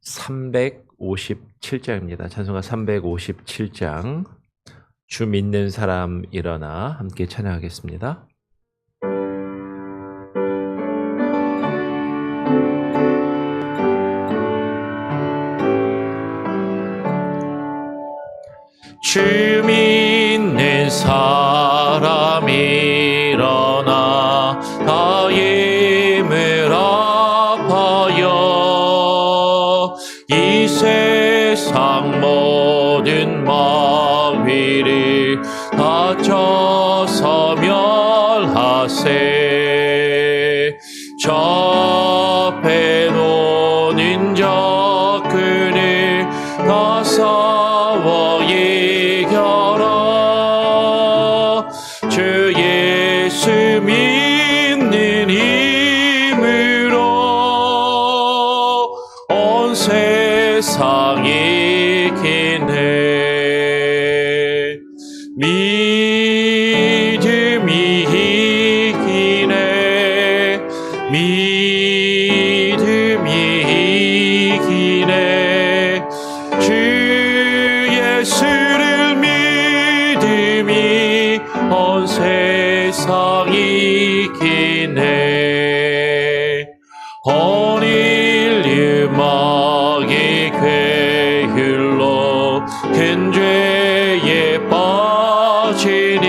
357장입니다. 찬송가 357장. 주 믿는 사람 일어나 함께 찬양하겠습니다. 주 믿는 사람 일어나 다 힘을 합하여 이 세상 모든 마귀를 다쳐서 멸하세. 접해놓는 적그를 다 싸워 이겨라. 주 예수 믿는 힘으로 온 세상 이기네. 믿음이 이기네. 믿음이 이기네. 주 예수를 믿음이 온 세상 이기네. 온 인류 마귀 괴율로 큰 죄에 빠지니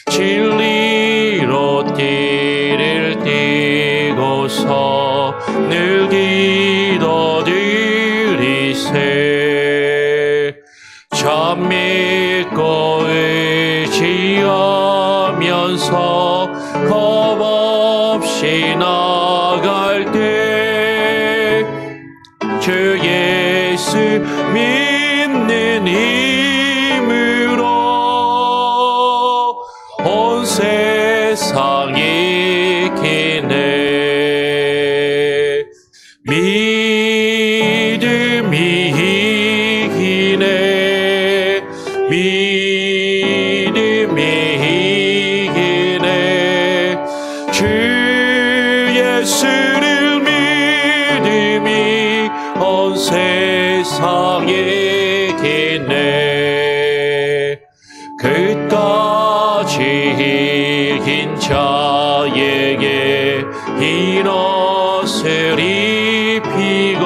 진리로 띠를 띠고서 늘 기도드리세. 참 믿고 의지하면서 겁없이 나갈 때 주 예수 믿는 힘으로 온 세상 이기네. 믿음이 이기네. 믿음이 이기네. 주 예수를 믿음이 온 세상 이기네. 끝까지 이긴 자에게 흰 옷을 입히고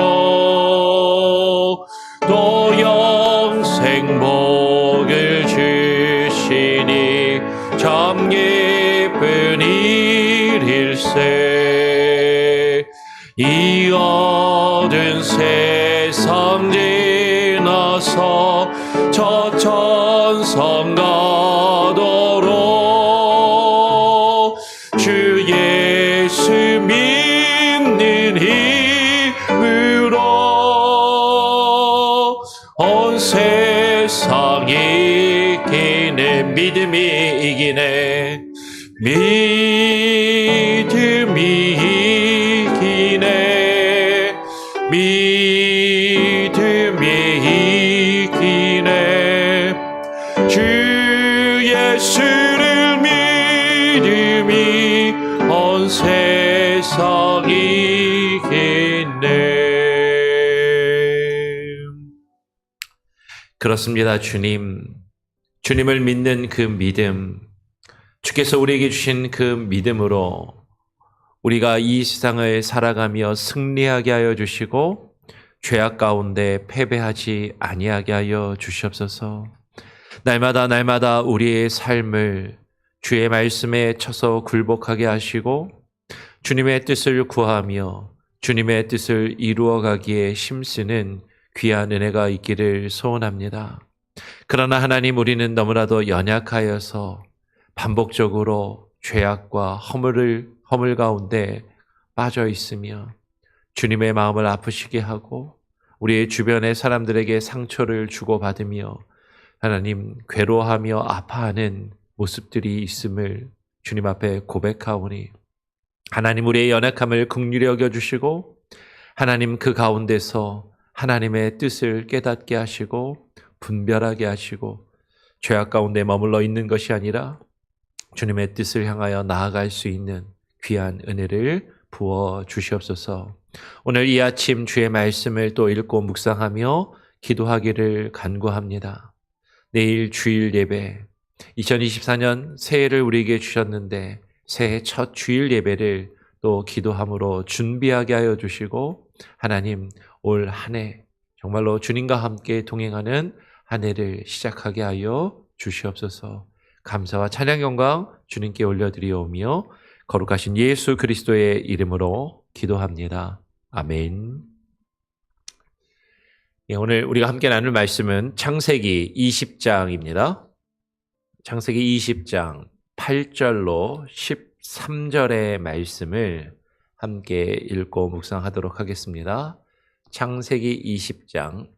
또 영생 복을 주시니 참 기쁜 일일세. 이 어두운 세상 지나서 저 천성 가도록 주 예수 믿는 힘으로 온 세상 이기네. 믿음이 이기네. 믿음이 이기네. 믿음이 이기네. 주 예수를 믿음이 온 세상 이기네. 그렇습니다. 주님을 믿는 그 믿음, 주께서 우리에게 주신 그 믿음으로 우리가 이 세상을 살아가며 승리하게 하여 주시고 죄악 가운데 패배하지 아니하게 하여 주시옵소서. 날마다 우리의 삶을 주의 말씀에 쳐서 굴복하게 하시고 주님의 뜻을 구하며 주님의 뜻을 이루어가기에 힘쓰는 귀한 은혜가 있기를 소원합니다. 그러나 하나님, 우리는 너무나도 연약하여서 반복적으로 죄악과 허물 가운데 빠져 있으며 주님의 마음을 아프시게 하고 우리의 주변의 사람들에게 상처를 주고받으며 하나님, 괴로워하며 아파하는 모습들이 있음을 주님 앞에 고백하오니 하나님, 우리의 연약함을 긍휼히 여겨주시고 하나님, 그 가운데서 하나님의 뜻을 깨닫게 하시고 분별하게 하시고 죄악 가운데 머물러 있는 것이 아니라 주님의 뜻을 향하여 나아갈 수 있는 귀한 은혜를 부어 주시옵소서. 오늘 이 아침 주의 말씀을 또 읽고 묵상하며 기도하기를 간구합니다. 내일 주일 예배, 2024년 새해를 우리에게 주셨는데 새해 첫 주일 예배를 또 기도함으로 준비하게 하여 주시고, 하나님 올 한 해 정말로 주님과 함께 동행하는 한 해를 시작하게 하여 주시옵소서. 감사와 찬양 영광 주님께 올려드리오며 거룩하신 예수 그리스도의 이름으로 기도합니다. 아멘. 오늘 우리가 함께 나눌 말씀은 창세기 20장입니다. 창세기 20장 8절로 13절의 말씀을 함께 읽고 묵상하도록 하겠습니다. 창세기 20장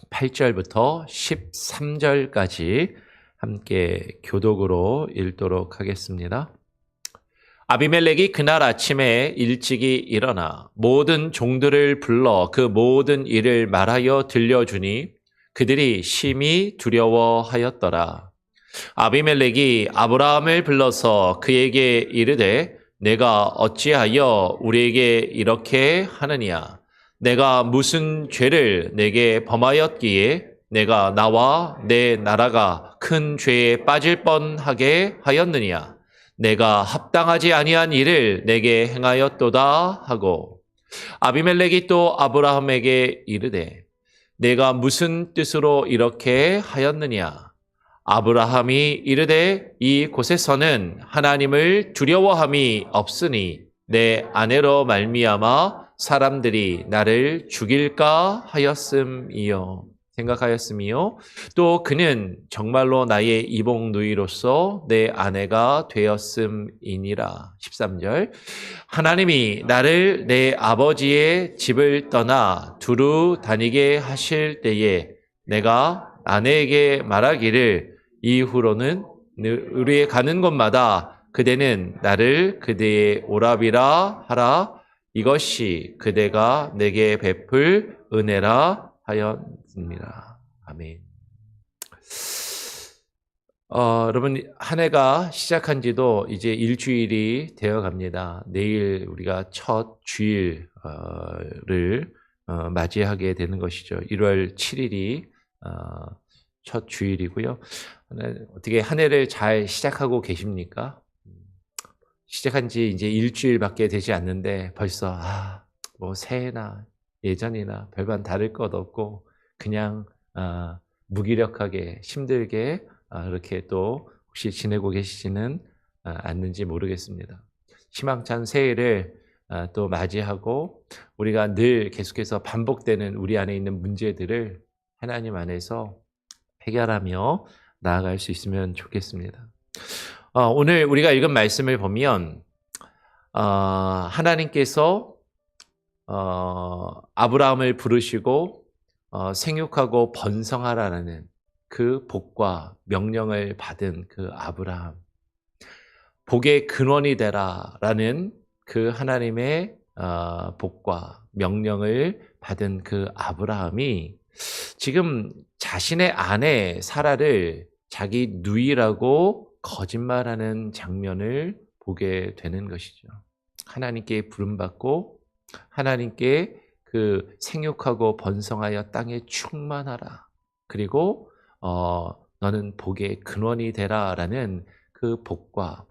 8절부터 13절까지 함께 교독으로 읽도록 하겠습니다. 아비멜렉이 그날 아침에 일찍이 일어나 모든 종들을 불러 그 모든 일을 말하여 들려주니 그들이 심히 두려워하였더라. 아비멜렉이 아브라함을 불러서 그에게 이르되 내가 어찌하여 우리에게 이렇게 하느냐? 내가 무슨 죄를 내게 범하였기에 내가 나와 내 나라가 큰 죄에 빠질 뻔하게 하였느냐? 내가 합당하지 아니한 일을 내게 행하였도다 하고, 아비멜렉이 또 아브라함에게 이르되 내가 무슨 뜻으로 이렇게 하였느냐? 아브라함이 이르되 이 곳에서는 하나님을 두려워함이 없으니 내 아내로 말미암아 사람들이 나를 죽일까 하였음이요. 생각하였으며 또 그는 정말로 나의 이복 누이로서 내 아내가 되었음이니라. 13절. 하나님이 나를 내 아버지의 집을 떠나 두루 다니게 하실 때에 내가 아내에게 말하기를 이후로는 우리의 가는 곳마다 그대는 나를 그대의 오라비라 하라. 이것이 그대가 내게 베풀 은혜라 하였습니다. 아멘. 여러분, 한 해가 시작한 지도 이제 일주일이 되어 갑니다. 내일 우리가 첫 주일을 맞이하게 되는 것이죠. 1월 7일이 첫 주일이고요. 어떻게 한 해를 잘 시작하고 계십니까? 시작한 지 이제 일주일밖에 되지 않는데 벌써 뭐 새해나 예전이나 별반 다를 것 없고 그냥 무기력하게 힘들게 이렇게 또 혹시 지내고 계시지는 않는지 모르겠습니다. 희망찬 새해를 또 맞이하고 우리가 늘 계속해서 반복되는 우리 안에 있는 문제들을 하나님 안에서 해결하며 나아갈 수 있으면 좋겠습니다. 오늘 우리가 읽은 말씀을 보면 하나님께서 아브라함을 부르시고 생육하고 번성하라는 그 복과 명령을 받은 그 아브라함, 복의 근원이 되라라는 그 하나님의 복과 명령을 받은 그 아브라함이 지금 자신의 아내 사라를 자기 누이라고 거짓말하는 장면을 보게 되는 것이죠. 하나님께 부름받고 하나님께 그 생육하고 번성하여 땅에 충만하라. 그리고 너는 복의 근원이 되라라는 그 복과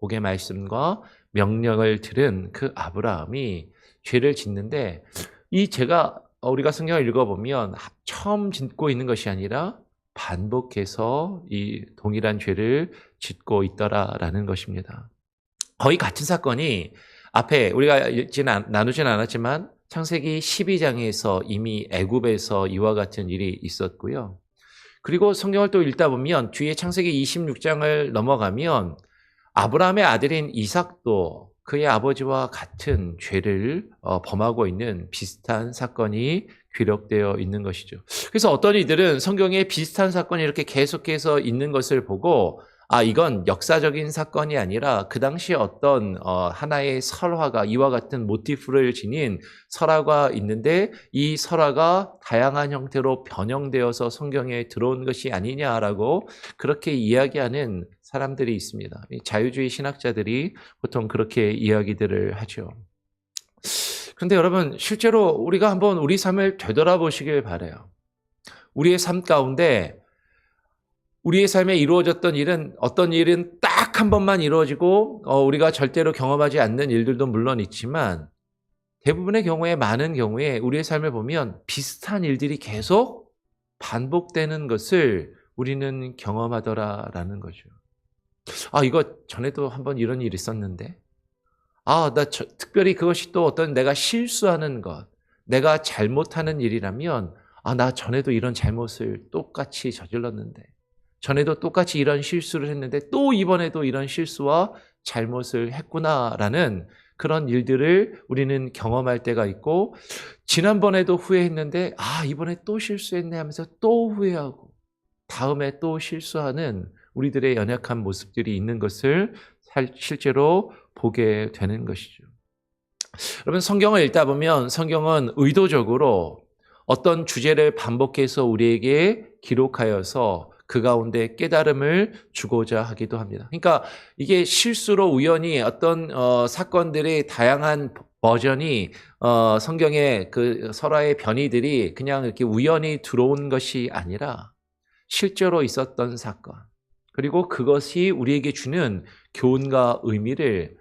복의 말씀과 명령을 들은 그 아브라함이 죄를 짓는데 이 죄가 우리가 성경을 읽어보면 처음 짓고 있는 것이 아니라 반복해서 이 동일한 죄를 짓고 있더라라는 것입니다. 거의 같은 사건이 앞에 우리가 나누진 않았지만 창세기 12장에서 이미 애굽에서 이와 같은 일이 있었고요. 그리고 성경을 또 읽다 보면 뒤에 창세기 26장을 넘어가면 아브라함의 아들인 이삭도 그의 아버지와 같은 죄를 범하고 있는 비슷한 사건이 기록되어 있는 것이죠. 그래서 어떤 이들은 성경에 비슷한 사건이 이렇게 계속해서 있는 것을 보고 이건 역사적인 사건이 아니라 그 당시에 어떤 하나의 설화가 이와 같은 모티프를 지닌 설화가 있는데 이 설화가 다양한 형태로 변형되어서 성경에 들어온 것이 아니냐라고 그렇게 이야기하는 사람들이 있습니다. 자유주의 신학자들이 보통 그렇게 이야기들을 하죠. 근데 여러분 실제로 우리가 한번 우리 삶을 되돌아보시길 바라요. 우리의 삶 가운데 우리의 삶에 이루어졌던 일은 어떤 일은 딱 한 번만 이루어지고 우리가 절대로 경험하지 않는 일들도 물론 있지만 대부분의 경우에 많은 경우에 우리의 삶을 보면 비슷한 일들이 계속 반복되는 것을 우리는 경험하더라라는 거죠. 아 이거 전에도 한번 이런 일이 있었는데 특별히 그것이 또 어떤 내가 실수하는 것, 내가 잘못하는 일이라면 나 전에도 이런 잘못을 똑같이 저질렀는데 전에도 똑같이 이런 실수를 했는데 또 이번에도 이런 실수와 잘못을 했구나라는 그런 일들을 우리는 경험할 때가 있고 지난번에도 후회했는데 이번에 또 실수했네 하면서 또 후회하고 다음에 또 실수하는 우리들의 연약한 모습들이 있는 것을 실제로 보게 되는 것이죠. 여러분 성경을 읽다 보면 성경은 의도적으로 어떤 주제를 반복해서 우리에게 기록하여서 그 가운데 깨달음을 주고자 하기도 합니다. 그러니까 이게 실수로 우연히 어떤 사건들의 다양한 버전이 성경의 그 설화의 변이들이 그냥 이렇게 우연히 들어온 것이 아니라 실제로 있었던 사건 그리고 그것이 우리에게 주는 교훈과 의미를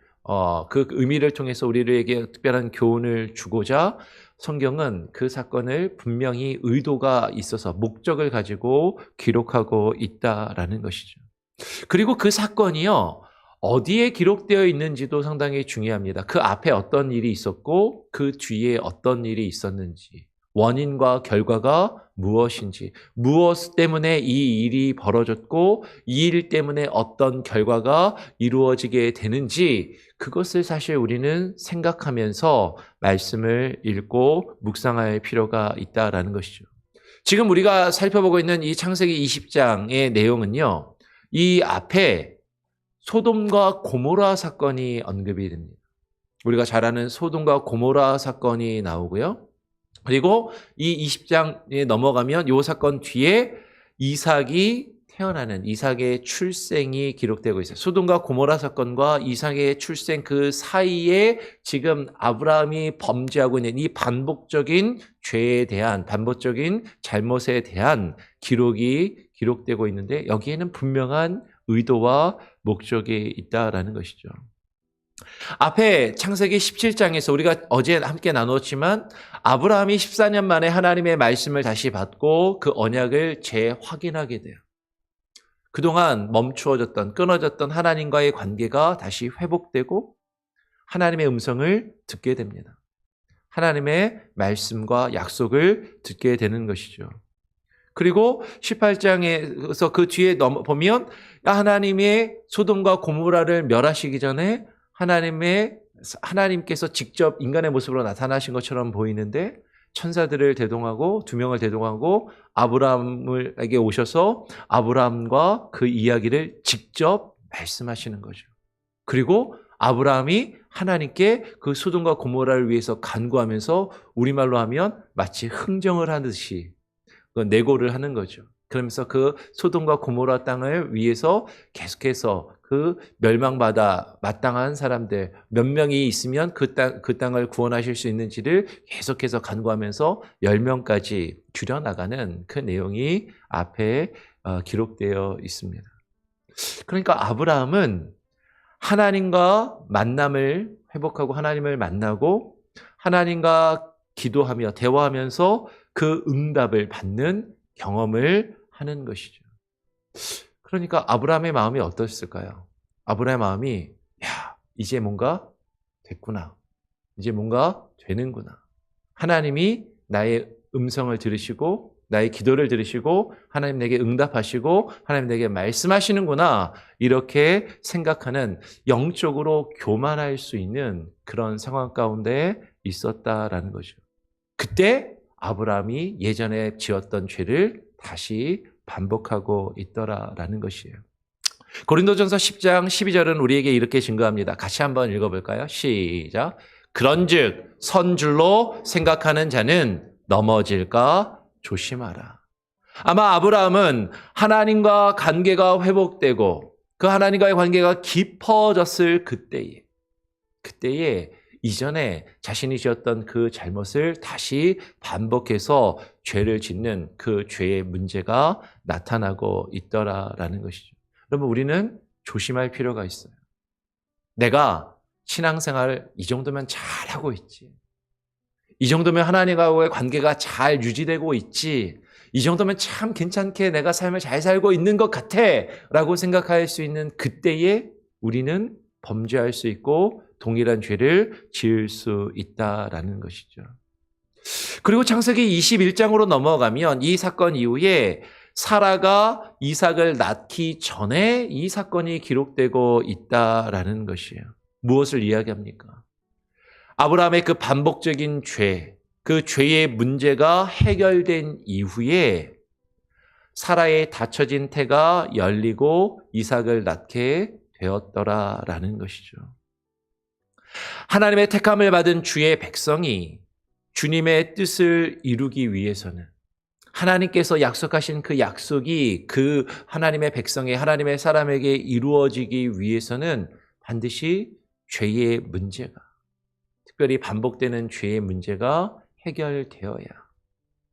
그 의미를 통해서 우리에게 특별한 교훈을 주고자 성경은 그 사건을 분명히 의도가 있어서 목적을 가지고 기록하고 있다라는 것이죠. 그리고 그 사건이요. 어디에 기록되어 있는지도 상당히 중요합니다. 그 앞에 어떤 일이 있었고 그 뒤에 어떤 일이 있었는지 원인과 결과가 무엇인지 무엇 때문에 이 일이 벌어졌고 이 일 때문에 어떤 결과가 이루어지게 되는지 그것을 사실 우리는 생각하면서 말씀을 읽고 묵상할 필요가 있다라는 것이죠. 지금 우리가 살펴보고 있는 이 창세기 20장의 내용은요. 이 앞에 소돔과 고모라 사건이 언급이 됩니다. 우리가 잘 아는 소돔과 고모라 사건이 나오고요. 그리고 이 20장에 넘어가면 이 사건 뒤에 이삭이 태어나는 이삭의 출생이 기록되고 있어요. 소돔과 고모라 사건과 이삭의 출생 그 사이에 지금 아브라함이 범죄하고 있는 이 반복적인 죄에 대한 반복적인 잘못에 대한 기록이 기록되고 있는데 여기에는 분명한 의도와 목적이 있다라는 것이죠. 앞에 창세기 17장에서 우리가 어제 함께 나눴지만 아브라함이 14년 만에 하나님의 말씀을 다시 받고 그 언약을 재확인하게 돼요. 그동안 멈추어졌던 끊어졌던 하나님과의 관계가 다시 회복되고 하나님의 음성을 듣게 됩니다. 하나님의 말씀과 약속을 듣게 되는 것이죠. 그리고 18장에서 그 뒤에 보면 하나님의 소돔과 고모라를 멸하시기 전에 하나님께서 직접 인간의 모습으로 나타나신 것처럼 보이는데 천사들을 대동하고 2명을 대동하고 아브라함에게 오셔서 아브라함과 그 이야기를 직접 말씀하시는 거죠. 그리고 아브라함이 하나님께 그 소돔과 고모라를 위해서 간구하면서 우리말로 하면 마치 흥정을 하듯이 내고를 하는 거죠. 그러면서 그 소돔과 고모라 땅을 위해서 계속해서 그 멸망받아 마땅한 사람들 몇 명이 있으면 그 땅을 구원하실 수 있는지를 계속해서 간구하면서 10명까지 줄여나가는 그 내용이 앞에 기록되어 있습니다. 그러니까 아브라함은 하나님과 만남을 회복하고 하나님을 만나고 하나님과 기도하며 대화하면서 그 응답을 받는 경험을 하는 것이죠. 그러니까 아브라함의 마음이 어떻을까요? 아브라함의 마음이 이제 뭔가 됐구나. 이제 뭔가 되는구나. 하나님이 나의 음성을 들으시고 나의 기도를 들으시고 하나님 내게 응답하시고 하나님 내게 말씀하시는구나. 이렇게 생각하는 영적으로 교만할 수 있는 그런 상황 가운데 있었다라는 거죠. 그때 아브라함이 예전에 지었던 죄를 다시 반복하고 있더라라는 것이에요. 고린도전서 10장 12절은 우리에게 이렇게 증거합니다. 같이 한번 읽어볼까요? 시작. 그런즉 선줄로 생각하는 자는 넘어질까 조심하라. 아마 아브라함은 하나님과 관계가 회복되고 그 하나님과의 관계가 깊어졌을 그때에 이전에 자신이 지었던 그 잘못을 다시 반복해서 죄를 짓는 그 죄의 문제가 나타나고 있더라라는 것이죠. 여러분, 우리는 조심할 필요가 있어요. 내가 신앙생활을 이 정도면 잘하고 있지. 이 정도면 하나님과의 관계가 잘 유지되고 있지. 이 정도면 참 괜찮게 내가 삶을 잘 살고 있는 것 같아 라고 생각할 수 있는 그때에 우리는 범죄할 수 있고 동일한 죄를 지을 수 있다라는 것이죠. 그리고 창세기 21장으로 넘어가면 이 사건 이후에 사라가 이삭을 낳기 전에 이 사건이 기록되고 있다라는 것이에요. 무엇을 이야기합니까? 아브라함의 그 반복적인 죄, 그 죄의 문제가 해결된 이후에 사라의 닫혀진 태가 열리고 이삭을 낳게 되었더라라는 것이죠. 하나님의 택함을 받은 주의 백성이 주님의 뜻을 이루기 위해서는 하나님께서 약속하신 그 약속이 그 하나님의 백성의 하나님의 사람에게 이루어지기 위해서는 반드시 죄의 문제가, 특별히 반복되는 죄의 문제가 해결되어야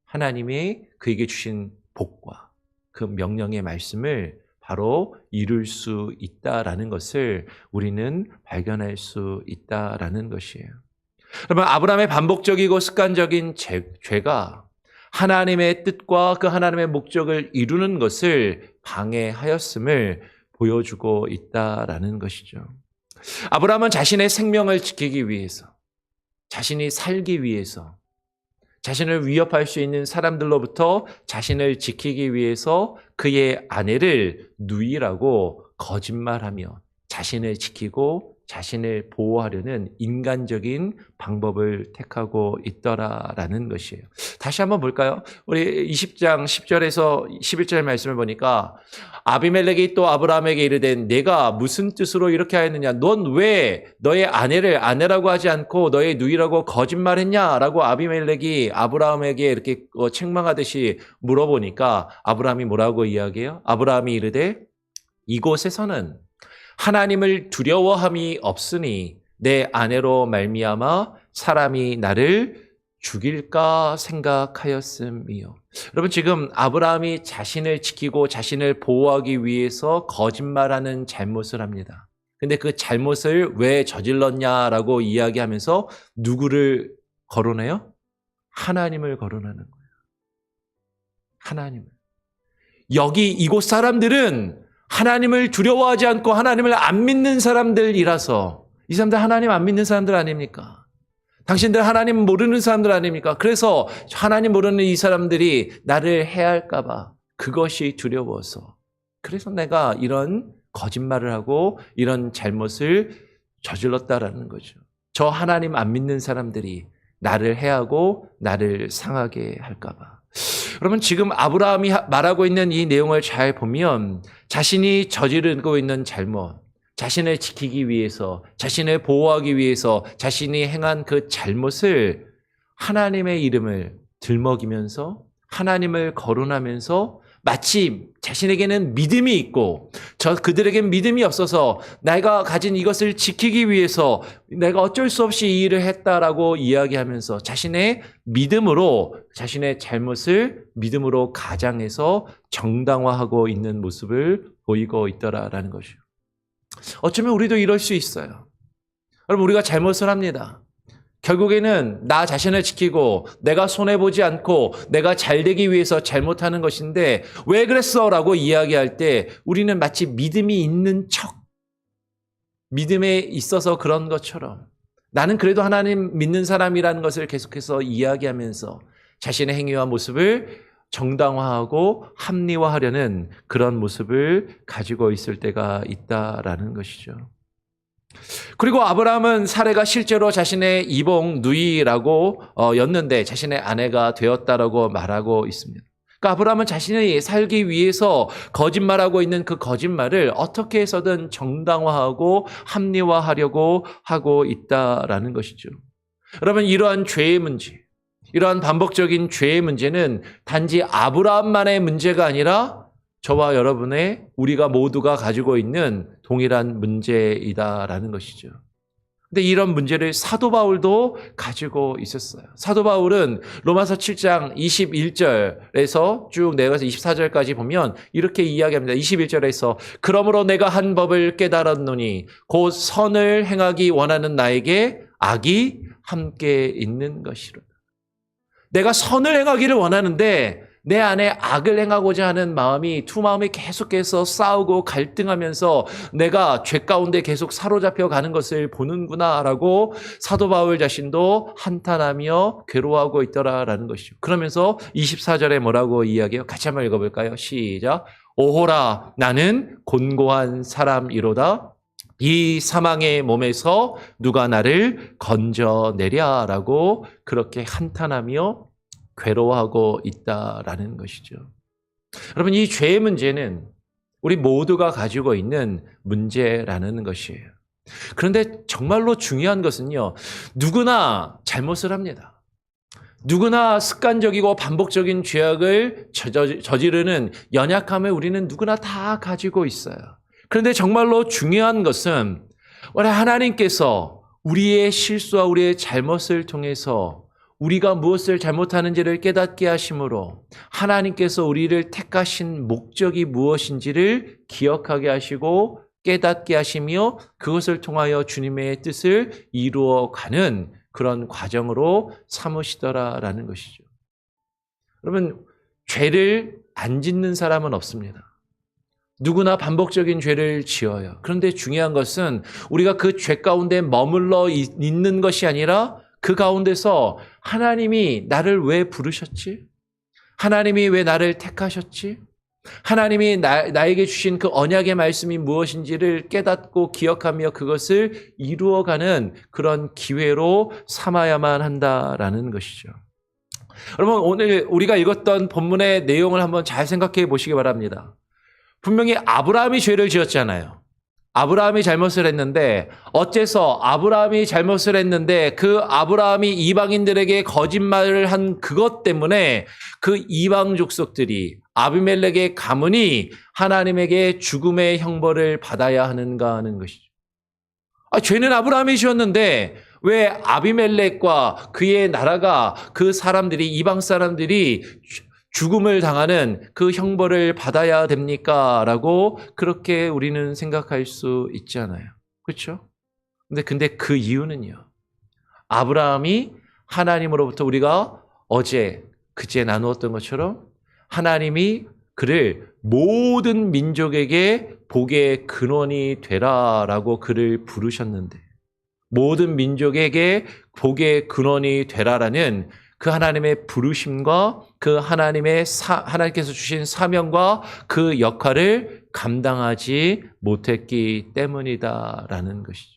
하나님이 그에게 주신 복과 그 명령의 말씀을 바로 이룰 수 있다라는 것을 우리는 발견할 수 있다라는 것이에요. 여러분, 아브라함의 반복적이고 습관적인 죄가 하나님의 뜻과 그 하나님의 목적을 이루는 것을 방해하였음을 보여주고 있다라는 것이죠. 아브라함은 자신의 생명을 지키기 위해서, 자신이 살기 위해서, 자신을 위협할 수 있는 사람들로부터 자신을 지키기 위해서 그의 아내를 누이라고 거짓말하며 자신을 지키고 자신을 보호하려는 인간적인 방법을 택하고 있더라라는 것이에요. 다시 한번 볼까요? 우리 20장 10절에서 11절 말씀을 보니까 아비멜렉이 또 아브라함에게 이르되 내가 무슨 뜻으로 이렇게 하였느냐? 넌 왜 너의 아내를 아내라고 하지 않고 너의 누이라고 거짓말했냐? 라고 아비멜렉이 아브라함에게 이렇게 책망하듯이 물어보니까 아브라함이 뭐라고 이야기해요? 아브라함이 이르되 이곳에서는 하나님을 두려워함이 없으니 내 아내로 말미암아 사람이 나를 죽일까 생각하였음이요. 여러분, 지금 아브라함이 자신을 지키고 자신을 보호하기 위해서 거짓말하는 잘못을 합니다. 근데 그 잘못을 왜 저질렀냐라고 이야기하면서 누구를 거론해요? 하나님을 거론하는 거예요. 하나님을. 여기 이곳 사람들은 하나님을 두려워하지 않고 하나님을 안 믿는 사람들이라서, 이 사람들 하나님 안 믿는 사람들 아닙니까? 당신들 하나님 모르는 사람들 아닙니까? 그래서 하나님 모르는 이 사람들이 나를 해할까 봐 그것이 두려워서, 그래서 내가 이런 거짓말을 하고 이런 잘못을 저질렀다라는 거죠. 저 하나님 안 믿는 사람들이 나를 해하고 나를 상하게 할까 봐. 여러분, 지금 아브라함이 말하고 있는 이 내용을 잘 보면 자신이 저지르고 있는 잘못, 자신을 지키기 위해서, 자신을 보호하기 위해서 자신이 행한 그 잘못을 하나님의 이름을 들먹이면서 하나님을 거론하면서 마치 자신에게는 믿음이 있고 그들에게는 믿음이 없어서 내가 가진 이것을 지키기 위해서 내가 어쩔 수 없이 이 일을 했다라고 이야기하면서 자신의 믿음으로 자신의 잘못을 믿음으로 가장해서 정당화하고 있는 모습을 보이고 있더라라는 것이죠. 어쩌면 우리도 이럴 수 있어요. 여러분, 우리가 잘못을 합니다. 결국에는 나 자신을 지키고 내가 손해보지 않고 내가 잘되기 위해서 잘못하는 것인데 왜 그랬어? 라고 이야기할 때 우리는 마치 믿음이 있는 척, 믿음에 있어서 그런 것처럼 나는 그래도 하나님 믿는 사람이라는 것을 계속해서 이야기하면서 자신의 행위와 모습을 정당화하고 합리화하려는 그런 모습을 가지고 있을 때가 있다라는 것이죠. 그리고 아브라함은 사레가 실제로 자신의 이복 누이라고 였는데 자신의 아내가 되었다라고 말하고 있습니다. 그러니까 아브라함은 자신이 살기 위해서 거짓말하고 있는 그 거짓말을 어떻게 해서든 정당화하고 합리화하려고 하고 있다라는 것이죠. 여러분, 이러한 죄의 문제, 이러한 반복적인 죄의 문제는 단지 아브라함만의 문제가 아니라 저와 여러분의, 우리가 모두가 가지고 있는 동일한 문제이다라는 것이죠. 근데 이런 문제를 사도 바울도 가지고 있었어요. 사도 바울은 로마서 7장 21절에서 쭉 내려가서 24절까지 보면 이렇게 이야기합니다. 21절에서 그러므로 내가 한 법을 깨달았노니 곧 선을 행하기 원하는 나에게 악이 함께 있는 것이로다. 내가 선을 행하기를 원하는데 내 안에 악을 행하고자 하는 마음이 두 마음이 계속해서 싸우고 갈등하면서 내가 죄 가운데 계속 사로잡혀 가는 것을 보는구나라고 사도 바울 자신도 한탄하며 괴로워하고 있더라라는 것이죠. 그러면서 24절에 뭐라고 이야기해요? 같이 한번 읽어볼까요? 시작. 오호라 나는 곤고한 사람이로다. 이 사망의 몸에서 누가 나를 건져내랴라고 그렇게 한탄하며 괴로워하고 있다라는 것이죠. 여러분, 이 죄의 문제는 우리 모두가 가지고 있는 문제라는 것이에요. 그런데 정말로 중요한 것은요, 누구나 잘못을 합니다. 누구나 습관적이고 반복적인 죄악을 저지르는 연약함을 우리는 누구나 다 가지고 있어요. 그런데 정말로 중요한 것은 우리 하나님께서 우리의 실수와 우리의 잘못을 통해서 우리가 무엇을 잘못하는지를 깨닫게 하심으로 하나님께서 우리를 택하신 목적이 무엇인지를 기억하게 하시고 깨닫게 하시며 그것을 통하여 주님의 뜻을 이루어가는 그런 과정으로 삼으시더라라는 것이죠. 여러분, 죄를 안 짓는 사람은 없습니다. 누구나 반복적인 죄를 지어요. 그런데 중요한 것은 우리가 그 죄 가운데 머물러 있는 것이 아니라 그 가운데서 하나님이 나를 왜 부르셨지? 하나님이 왜 나를 택하셨지? 하나님이 나에게 주신 그 언약의 말씀이 무엇인지를 깨닫고 기억하며 그것을 이루어가는 그런 기회로 삼아야만 한다라는 것이죠. 여러분, 오늘 우리가 읽었던 본문의 내용을 한번 잘 생각해 보시기 바랍니다. 분명히 아브라함이 죄를 지었잖아요. 아브라함이 잘못을 했는데 어째서 아브라함이 잘못을 했는데 그 아브라함이 이방인들에게 거짓말을 한 그것 때문에 그 이방 족속들이 아비멜렉의 가문이 하나님에게 죽음의 형벌을 받아야 하는가 하는 것이죠. 죄는 아브라함이 지었는데 왜 아비멜렉과 그의 나라가 그 사람들이 이방 사람들이 죽음을 당하는 그 형벌을 받아야 됩니까? 라고 그렇게 우리는 생각할 수 있잖아요. 그렇죠? 근데 그 이유는요. 아브라함이 하나님으로부터 우리가 그제 나누었던 것처럼 하나님이 그를 모든 민족에게 복의 근원이 되라라고 그를 부르셨는데 모든 민족에게 복의 근원이 되라라는 그 하나님의 부르심과 그 하나님께서 주신 사명과 그 역할을 감당하지 못했기 때문이다라는 것이죠.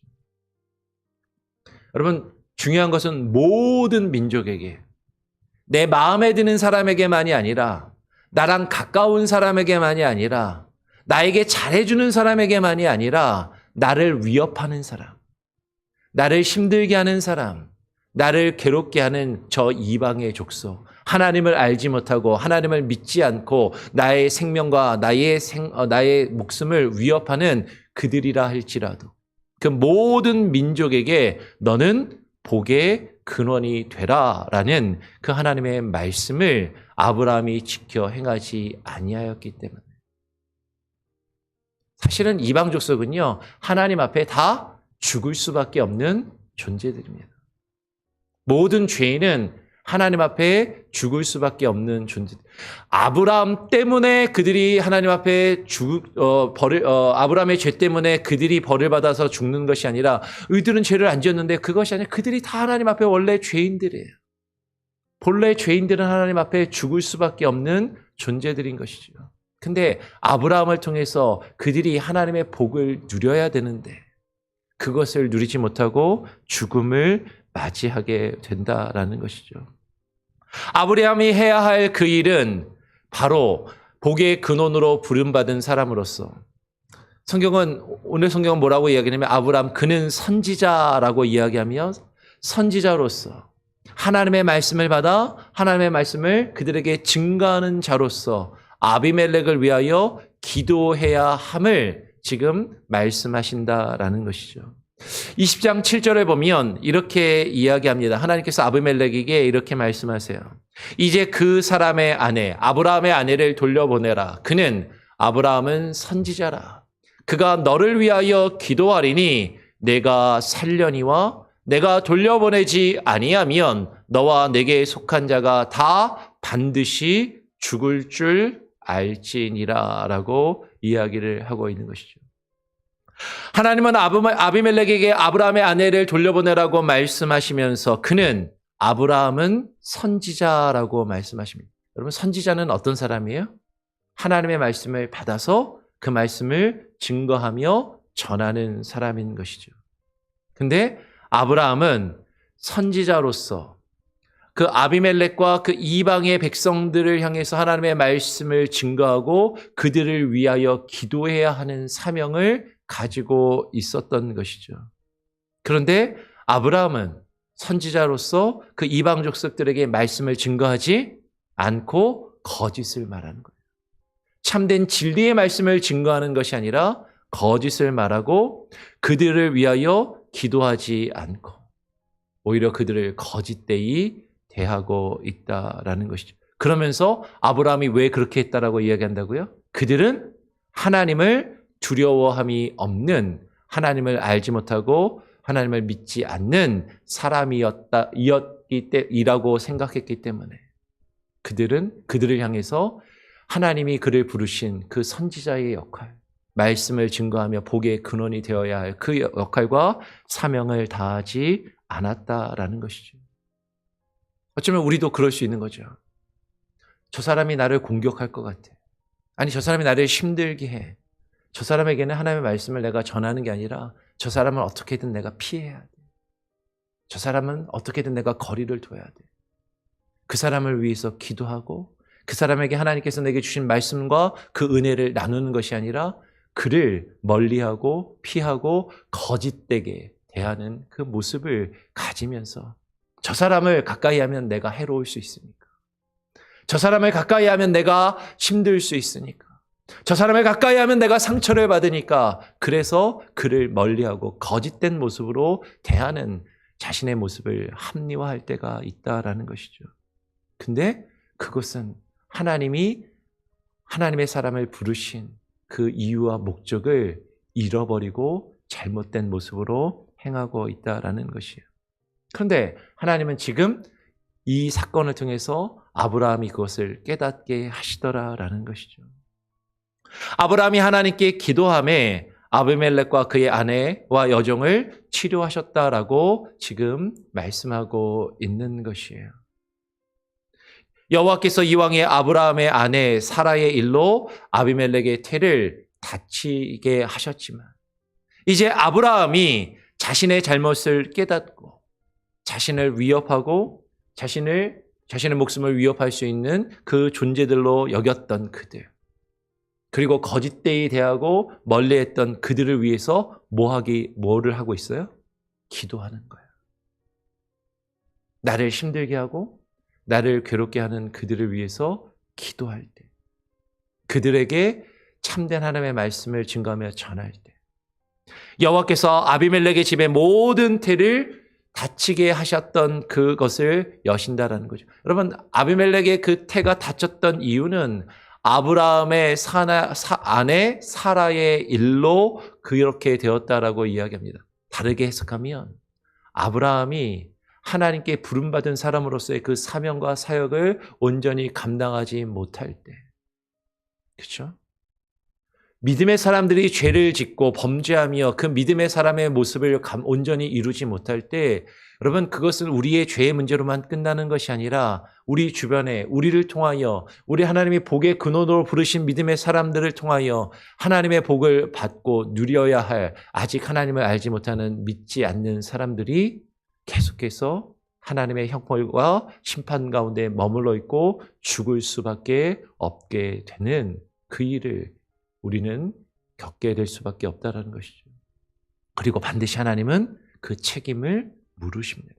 여러분, 중요한 것은 모든 민족에게 내 마음에 드는 사람에게만이 아니라 나랑 가까운 사람에게만이 아니라 나에게 잘해주는 사람에게만이 아니라 나를 위협하는 사람, 나를 힘들게 하는 사람, 나를 괴롭게 하는 저 이방의 족속, 하나님을 알지 못하고 하나님을 믿지 않고 나의 생명과 나의 목숨을 위협하는 그들이라 할지라도 그 모든 민족에게 너는 복의 근원이 되라라는 그 하나님의 말씀을 아브라함이 지켜 행하지 아니하였기 때문에 사실은 이방 족속은요 하나님 앞에 다 죽을 수밖에 없는 존재들입니다. 모든 죄인은 하나님 앞에 죽을 수밖에 없는 존재. 아브라함 때문에 그들이 하나님 앞에 아브라함의 죄 때문에 그들이 벌을 받아서 죽는 것이 아니라 의들은 죄를 안 지었는데 그것이 아니라 그들이 다 하나님 앞에 원래 죄인들이에요. 본래 죄인들은 하나님 앞에 죽을 수밖에 없는 존재들인 것이죠. 근데 아브라함을 통해서 그들이 하나님의 복을 누려야 되는데 그것을 누리지 못하고 죽음을 맞이하게 된다라는 것이죠. 아브라함이 해야 할 그 일은 바로 복의 근원으로 부름받은 사람으로서 오늘 성경은 뭐라고 이야기하냐면 아브라함 그는 선지자라고 이야기하며 선지자로서 하나님의 말씀을 받아 하나님의 말씀을 그들에게 증거하는 자로서 아비멜렉을 위하여 기도해야 함을 지금 말씀하신다라는 것이죠. 20장 7절에 보면 이렇게 이야기합니다. 하나님께서 아비멜렉에게 이렇게 말씀하세요. 이제 그 사람의 아내, 아브라함의 아내를 돌려보내라. 그는 아브라함은 선지자라. 그가 너를 위하여 기도하리니 내가 살려니와 내가 돌려보내지 아니하면 너와 내게 속한 자가 다 반드시 죽을 줄 알지니라 라고 이야기를 하고 있는 것이죠. 하나님은 아비멜렉에게 아브라함의 아내를 돌려보내라고 말씀하시면서 그는 아브라함은 선지자라고 말씀하십니다. 여러분, 선지자는 어떤 사람이에요? 하나님의 말씀을 받아서 그 말씀을 증거하며 전하는 사람인 것이죠. 근데 아브라함은 선지자로서 그 아비멜렉과 그 이방의 백성들을 향해서 하나님의 말씀을 증거하고 그들을 위하여 기도해야 하는 사명을 가지고 있었던 것이죠. 그런데 아브라함은 선지자로서 그 이방 족속들에게 말씀을 증거하지 않고 거짓을 말하는 거예요. 참된 진리의 말씀을 증거하는 것이 아니라 거짓을 말하고 그들을 위하여 기도하지 않고 오히려 그들을 거짓되이 대하고 있다라는 것이죠. 그러면서 아브라함이 왜 그렇게 했다라고 이야기한다고요? 그들은 하나님을 두려워함이 없는, 하나님을 알지 못하고 하나님을 믿지 않는 사람이라고 생각했기 때문에 그들을 향해서 하나님이 그를 부르신 그 선지자의 역할, 말씀을 증거하며 복의 근원이 되어야 할 그 역할과 사명을 다하지 않았다라는 것이죠. 어쩌면 우리도 그럴 수 있는 거죠. 저 사람이 나를 공격할 것 같아. 아니, 저 사람이 나를 힘들게 해. 저 사람에게는 하나님의 말씀을 내가 전하는 게 아니라 저 사람을 어떻게든 내가 피해야 돼. 저 사람은 어떻게든 내가 거리를 둬야 돼. 그 사람을 위해서 기도하고 그 사람에게 하나님께서 내게 주신 말씀과 그 은혜를 나누는 것이 아니라 그를 멀리하고 피하고 거짓되게 대하는 그 모습을 가지면서 저 사람을 가까이 하면 내가 해로울 수 있으니까. 저 사람을 가까이 하면 내가 힘들 수 있으니까. 저 사람을 가까이 하면 내가 상처를 받으니까. 그래서 그를 멀리하고 거짓된 모습으로 대하는 자신의 모습을 합리화할 때가 있다라는 것이죠. 근데 그것은 하나님이 하나님의 사람을 부르신 그 이유와 목적을 잃어버리고 잘못된 모습으로 행하고 있다라는 것이에요. 그런데 하나님은 지금 이 사건을 통해서 아브라함이 그것을 깨닫게 하시더라라는 것이죠. 아브라함이 하나님께 기도함에 아비멜렉과 그의 아내와 여종을 치료하셨다라고 지금 말씀하고 있는 것이에요. 여호와께서 이왕에 아브라함의 아내 사라의 일로 아비멜렉의 태를 다치게 하셨지만 이제 아브라함이 자신의 잘못을 깨닫고 자신을 위협하고 자신의 목숨을 위협할 수 있는 그 존재들로 여겼던 그들, 그리고 거짓되이 대하고 멀리했던 그들을 위해서 뭐를 하고 있어요? 기도하는 거예요. 나를 힘들게 하고 나를 괴롭게 하는 그들을 위해서 기도할 때, 그들에게 참된 하나님의 말씀을 증거하며 전할 때, 여호와께서 아비멜렉의 집의 모든 태를 다치게 하셨던 그것을 여신다라는 거죠. 여러분, 아비멜렉의 그 태가 다쳤던 이유는 아브라함의 아내 사라의 일로 그렇게 되었다라고 이야기합니다. 다르게 해석하면 아브라함이 하나님께 부름받은 사람으로서의 그 사명과 사역을 온전히 감당하지 못할 때, 그렇죠? 믿음의 사람들이 죄를 짓고 범죄하며 그 믿음의 사람의 모습을 온전히 이루지 못할 때, 여러분, 그것은 우리의 죄의 문제로만 끝나는 것이 아니라 우리 주변에 우리를 통하여 우리 하나님이 복의 근원으로 부르신 믿음의 사람들을 통하여 하나님의 복을 받고 누려야 할 아직 하나님을 알지 못하는 믿지 않는 사람들이 계속해서 하나님의 형벌과 심판 가운데 머물러 있고 죽을 수밖에 없게 되는 그 일을 우리는 겪게 될 수밖에 없다는 것이죠. 그리고 반드시 하나님은 그 책임을 물으십니다.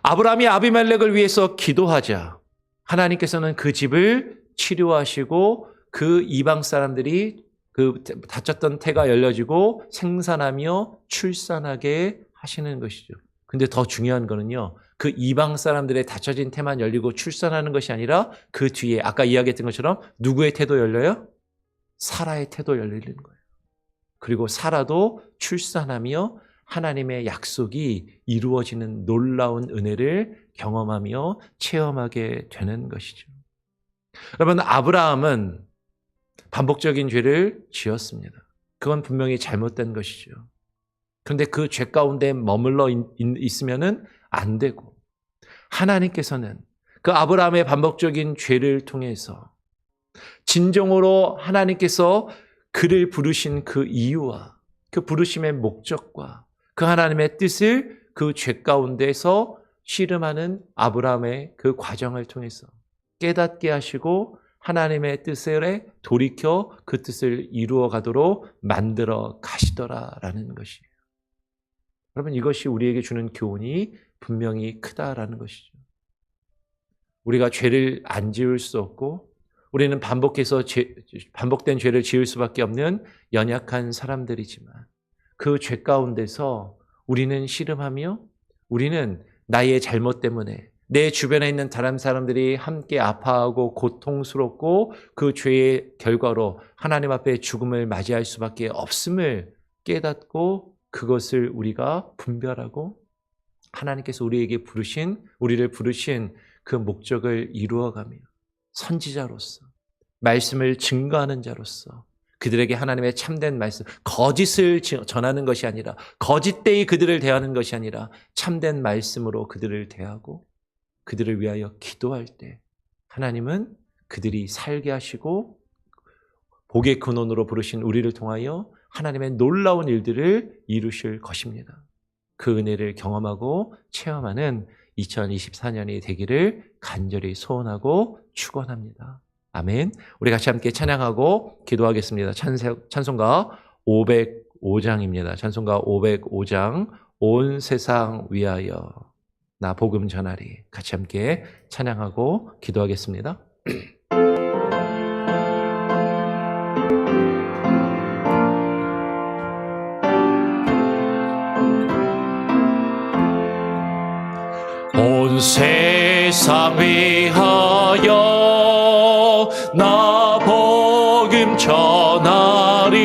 아브라함이 아비멜렉을 위해서 기도하자 하나님께서는 그 집을 치료하시고 그 이방 사람들이 그 닫혔던 태가 열려지고 생산하며 출산하게 하시는 것이죠. 근데 더 중요한 거는요, 그 이방 사람들의 닫혀진 태만 열리고 출산하는 것이 아니라 그 뒤에 아까 이야기했던 것처럼 누구의 태도 열려요? 사라의 태도 열리는 거예요. 그리고 사라도 출산하며 하나님의 약속이 이루어지는 놀라운 은혜를 경험하며 체험하게 되는 것이죠. 여러분, 아브라함은 반복적인 죄를 지었습니다. 그건 분명히 잘못된 것이죠. 그런데 그 죄 가운데 머물러 있으면은 안 되고, 하나님께서는 그 아브라함의 반복적인 죄를 통해서 진정으로 하나님께서 그를 부르신 그 이유와 그 부르심의 목적과 그 하나님의 뜻을 그 죄 가운데서 씨름하는 아브라함의 그 과정을 통해서 깨닫게 하시고 하나님의 뜻에 돌이켜 그 뜻을 이루어 가도록 만들어 가시더라라는 것이에요. 여러분, 이것이 우리에게 주는 교훈이 분명히 크다라는 것이죠. 우리가 죄를 안 지을 수 없고 우리는 반복된 죄를 지을 수밖에 없는 연약한 사람들이지만 그 죄 가운데서 우리는 씨름하며 우리는 나의 잘못 때문에 내 주변에 있는 다른 사람들이 함께 아파하고 고통스럽고 그 죄의 결과로 하나님 앞에 죽음을 맞이할 수밖에 없음을 깨닫고 그것을 우리가 분별하고 하나님께서 우리를 부르신 그 목적을 이루어가며 선지자로서 말씀을 증거하는 자로서 그들에게 하나님의 참된 말씀, 거짓을 전하는 것이 아니라 거짓되이 그들을 대하는 것이 아니라 참된 말씀으로 그들을 대하고 그들을 위하여 기도할 때 하나님은 그들이 살게 하시고 복의 근원으로 부르신 우리를 통하여 하나님의 놀라운 일들을 이루실 것입니다. 그 은혜를 경험하고 체험하는 2024년이 되기를 간절히 소원하고 축원합니다. 아멘. 우리 같이 함께 찬양하고 기도하겠습니다. 찬송가 505장입니다. 찬송가 505장 온 세상 위하여 나 복음 전하리. 같이 함께 찬양하고 기도하겠습니다. 온 세상 위하여 나 복음 전하리.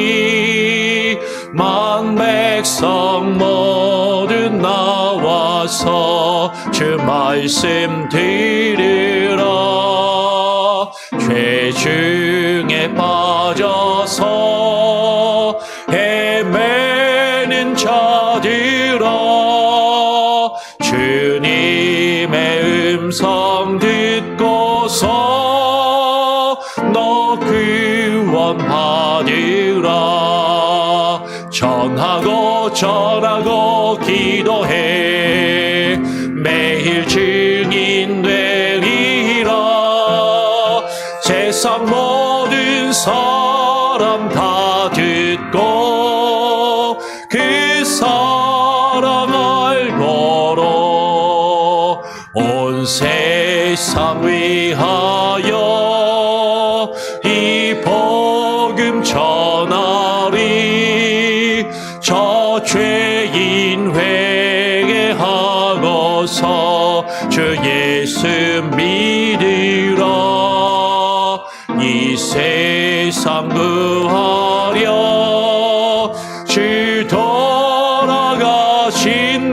만 백성 모두 나와서 주 말씀 들으라. 죄 중에 빠져서 헤매는 자들아, 주님의 음성 듣고서 너 구원 받으라. 전하고 기도해 매일 증인 되리라. 세상 모든 사람 다 듣고 그 사랑 알고로 온 세상 위하여 이 복음 전하리. 저 죄인 회개하고서 주 예수 믿으라. 이 세상 구하려 주 돌아가신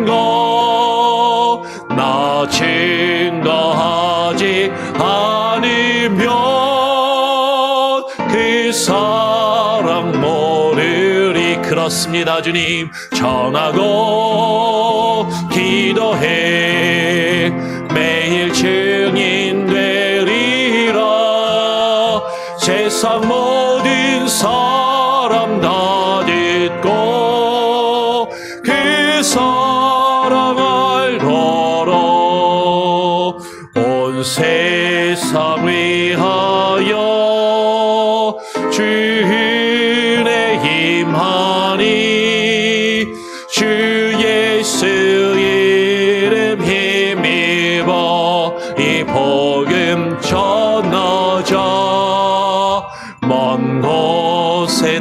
것 나 증거하지 않으면 그 사랑 모르리. 그렇습니다. 주님, 전하고 기도해 매일 증인 되리라. 세상 모든 사람 다 듣고 그 사랑 알도록 온 세상 위하여 주의 임하니. 주 예수 이름 힘입어 이 복음 전하자. 먼 곳에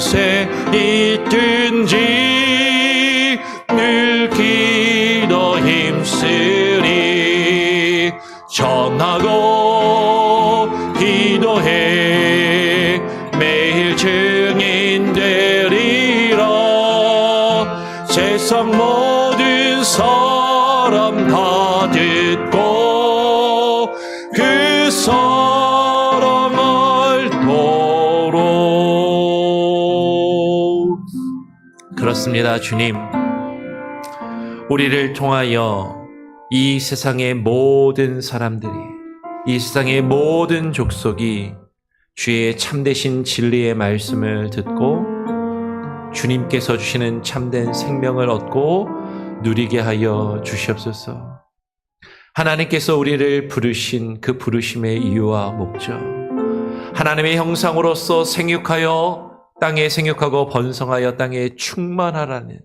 곳에 있든지 늘 기도 힘쓰리. 전하고 기도해 매일 증인 되리라. 세상 모든 사람 다 듣고 그 사랑 알도록. 그렇습니다. 주님, 우리를 통하여 이 세상의 모든 사람들이, 이 세상의 모든 족속이 주의 참되신 진리의 말씀을 듣고 주님께서 주시는 참된 생명을 얻고 누리게 하여 주시옵소서. 하나님께서 우리를 부르신 그 부르심의 이유와 목적, 하나님의 형상으로서 생육하여 땅에 생육하고 번성하여 땅에 충만하라는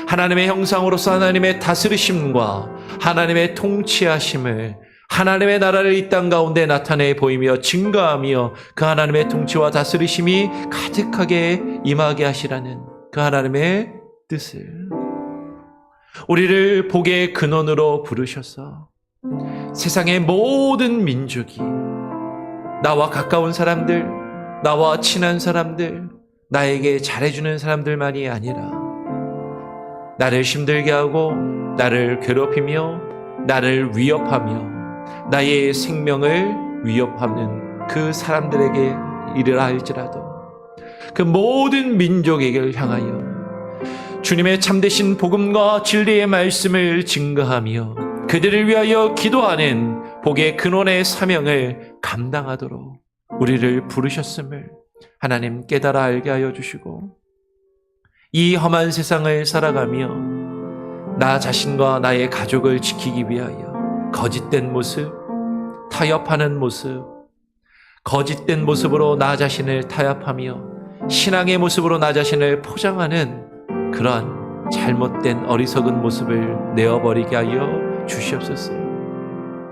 하나님의 형상으로서 하나님의 다스리심과 하나님의 통치하심을, 하나님의 나라를 이 땅 가운데 나타내 보이며 증거하며 그 하나님의 통치와 다스리심이 가득하게 임하게 하시라는 그 하나님의 뜻을, 우리를 복의 근원으로 부르셔서 세상의 모든 민족이, 나와 가까운 사람들, 나와 친한 사람들, 나에게 잘해주는 사람들만이 아니라 나를 힘들게 하고 나를 괴롭히며 나를 위협하며 나의 생명을 위협하는 그 사람들에게 이르라 할지라도 그 모든 민족에게 향하여 주님의 참되신 복음과 진리의 말씀을 증거하며 그들을 위하여 기도하는 복의 근원의 사명을 감당하도록 우리를 부르셨음을 하나님 깨달아 알게 하여 주시고, 이 험한 세상을 살아가며 나 자신과 나의 가족을 지키기 위하여 거짓된 모습, 타협하는 모습, 거짓된 모습으로 나 자신을 타협하며 신앙의 모습으로 나 자신을 포장하는 그러한 잘못된 어리석은 모습을 내어버리게 하여 주시옵소서.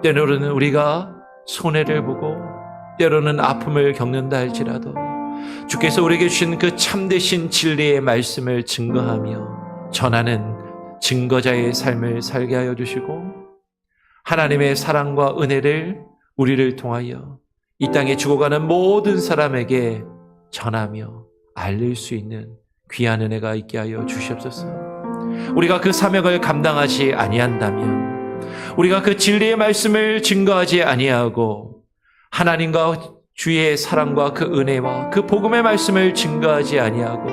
때로는 우리가 손해를 보고 때로는 아픔을 겪는다 할지라도 주께서 우리에게 주신 그 참되신 진리의 말씀을 증거하며 전하는 증거자의 삶을 살게 하여 주시고, 하나님의 사랑과 은혜를 우리를 통하여 이 땅에 죽어가는 모든 사람에게 전하며 알릴 수 있는 귀한 은혜가 있게 하여 주시옵소서. 우리가 그 사명을 감당하지 아니한다면, 우리가 그 진리의 말씀을 증거하지 아니하고 하나님과 주의 사랑과 그 은혜와 그 복음의 말씀을 증거하지 아니하고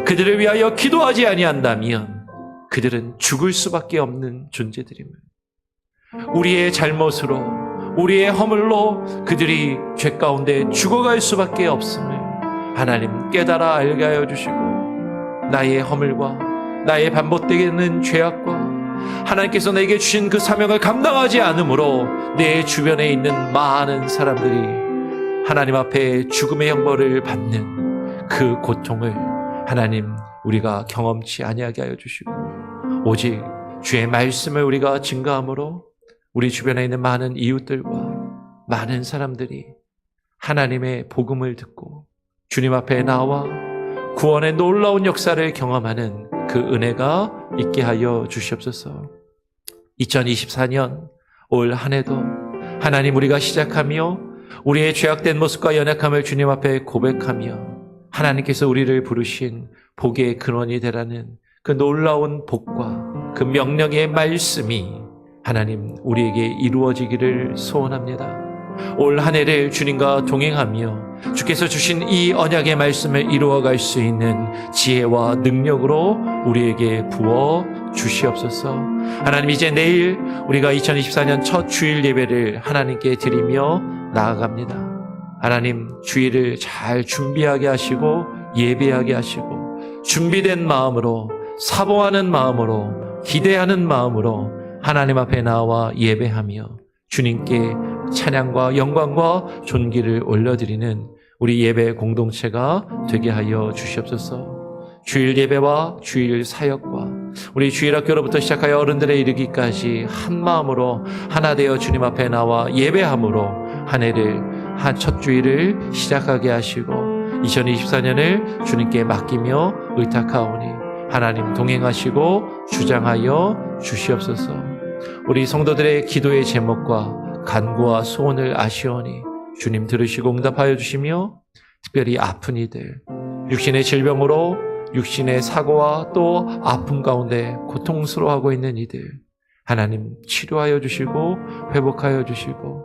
그들을 위하여 기도하지 아니한다면 그들은 죽을 수밖에 없는 존재들임을, 우리의 잘못으로 우리의 허물로 그들이 죄 가운데 죽어갈 수밖에 없음을 하나님 깨달아 알게 하여 주시고, 나의 허물과 나의 반복되는 죄악과 하나님께서 내게 주신 그 사명을 감당하지 않으므로 내 주변에 있는 많은 사람들이 하나님 앞에 죽음의 형벌을 받는 그 고통을 하나님 우리가 경험치 아니하게 하여 주시고, 오직 주의 말씀을 우리가 증거함으로 우리 주변에 있는 많은 이웃들과 많은 사람들이 하나님의 복음을 듣고 주님 앞에 나와 구원의 놀라운 역사를 경험하는 그 은혜가 있게 하여 주시옵소서. 2024년 올 한 해도 하나님 우리가 시작하며 우리의 죄악된 모습과 연약함을 주님 앞에 고백하며 하나님께서 우리를 부르신 복의 근원이 되라는 그 놀라운 복과 그 명령의 말씀이 하나님 우리에게 이루어지기를 소원합니다. 올 한 해를 주님과 동행하며 주께서 주신 이 언약의 말씀을 이루어갈 수 있는 지혜와 능력으로 우리에게 부어 주시옵소서. 하나님, 이제 내일 우리가 2024년 첫 주일 예배를 하나님께 드리며 나아갑니다. 하나님, 주일을 잘 준비하게 하시고 예배하게 하시고 준비된 마음으로, 사모하는 마음으로, 기대하는 마음으로 하나님 앞에 나와 예배하며 주님께 찬양과 영광과 존귀를 올려드리는 우리 예배 공동체가 되게 하여 주시옵소서. 주일 예배와 주일 사역과 우리 주일학교로부터 시작하여 어른들에 이르기까지 한 마음으로 하나 되어 주님 앞에 나와 예배함으로 한 해를, 한 첫 주일을 시작하게 하시고 2024년을 주님께 맡기며 의탁하오니 하나님 동행하시고 주장하여 주시옵소서. 우리 성도들의 기도의 제목과 간구와 소원을 아시오니 주님 들으시고 응답하여 주시며 특별히 아픈 이들, 육신의 질병으로 육신의 사고와 또 아픔 가운데 고통스러워하고 있는 이들 하나님 치료하여 주시고 회복하여 주시고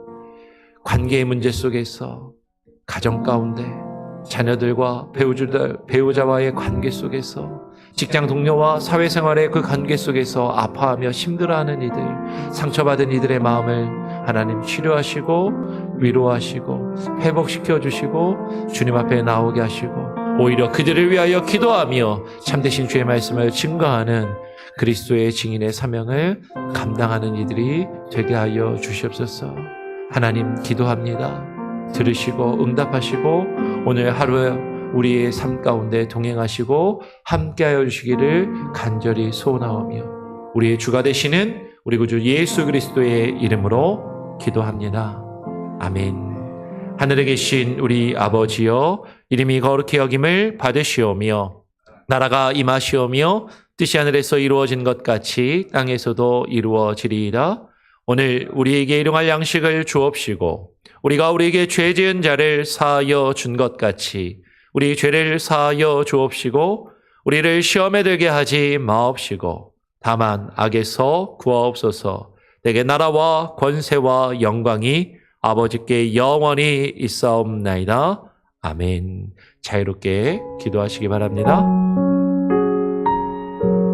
관계의 문제 속에서 가정 가운데 자녀들과 배우자와의 관계 속에서 직장 동료와 사회생활의 그 관계 속에서 아파하며 힘들어하는 이들, 상처받은 이들의 마음을 하나님 치료하시고 위로하시고 회복시켜 주시고 주님 앞에 나오게 하시고 오히려 그들을 위하여 기도하며 참되신 주의 말씀을 증거하는 그리스도의 증인의 사명을 감당하는 이들이 되게 하여 주시옵소서. 하나님 기도합니다. 들으시고 응답하시고 오늘 하루 우리의 삶 가운데 동행하시고 함께하여 주시기를 간절히 소원하오며 우리의 주가 되시는 우리 구주 예수 그리스도의 이름으로 기도합니다. 아멘. 하늘에 계신 우리 아버지여, 이름이 거룩히 여김을 받으시오며 나라가 임하시오며 뜻이 하늘에서 이루어진 것 같이 땅에서도 이루어지리이다. 오늘 우리에게 일용할 양식을 주옵시고 우리가 우리에게 죄 지은 자를 사하여 준 것 같이 우리 죄를 사하여 주옵시고 우리를 시험에 들게 하지 마옵시고 다만 악에서 구하옵소서. 내게 나라와 권세와 영광이 아버지께 영원히 있사옵나이다. 아멘. 자유롭게 기도하시기 바랍니다.